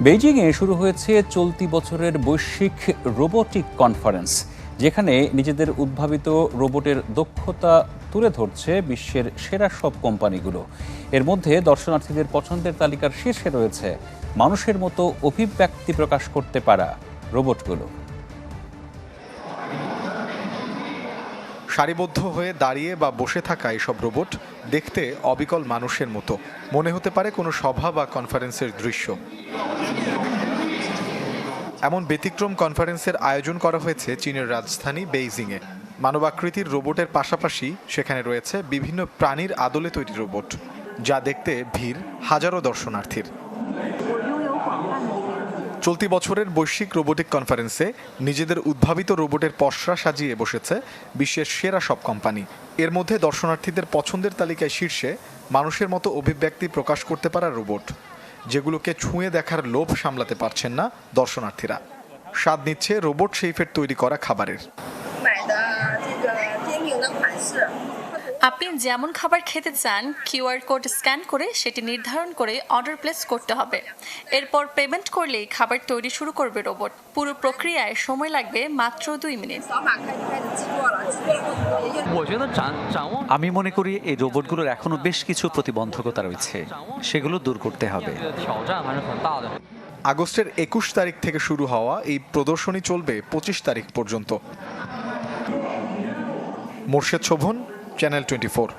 বেইজিংয়ে শুরু হয়েছে চলতি বছরের বৈশ্বিক রোবোটিক কনফারেন্স, যেখানে নিজেদের উদ্ভাবিত রোবটের দক্ষতা তুলে ধরছে বিশ্বের সেরা সব কোম্পানিগুলো। এর মধ্যে দর্শনার্থীদের পছন্দের তালিকার শীর্ষে রয়েছে মানুষের মতো অভিব্যক্তি প্রকাশ করতে পারা রোবটগুলো। সারিবদ্ধ হয়ে দাঁড়িয়ে বা বসে থাকা এসব রোবট দেখতে অবিকল মানুষের মতো মনে হতে পারে কোনো সভা বা কনফারেন্সের দৃশ্য। এমন ব্যতিক্রম কনফারেন্সের আয়োজন করা হয়েছে চীনের রাজধানী বেইজিংয়ে। মানবাকৃতির রোবটের পাশাপাশি সেখানে রয়েছে বিভিন্ন প্রাণীর আদলে তৈরি রোবট, যা দেখতে ভিড় হাজারো দর্শনার্থীর। চলতি বছরের বৈশ্বিক রোবোটিক কনফারেন্সে নিজেদের উদ্ভাবিত রোবটের পসরা সাজিয়ে বসেছে বিশ্বের সেরা সব কোম্পানি। এর মধ্যে দর্শনার্থীদের পছন্দের তালিকায় শীর্ষে মানুষের মতো অভিব্যক্তি প্রকাশ করতে পারা রোবট, যেগুলোকে ছুঁয়ে দেখার লোভ সামলাতে পারছেন না দর্শনার্থীরা। স্বাদ নিচ্ছে রোবট শেফের তৈরি করা খাবারের। আপনি যেমন খাবার খেতে চান, কিউআর কোড স্ক্যান করে সেটি নির্ধারণ করে অর্ডার প্লেস করতে হবে। এরপর পেমেন্ট করলেই খাবার তৈরি শুরু করবে রোবট। পুরো প্রক্রিয়ায় সময় লাগবে মাত্র 2 মিনিট। আমি মনে করি এই রোবটগুলোর এখনো বেশ কিছু প্রতিবন্ধকতা রয়েছে, সেগুলো দূর করতে হবে। আগস্টের 21 তারিখ থেকে শুরু হওয়া এই প্রদর্শনী চলবে 25 তারিখ পর্যন্ত। মোর্শেদ শোভন, চ্যানেল 24।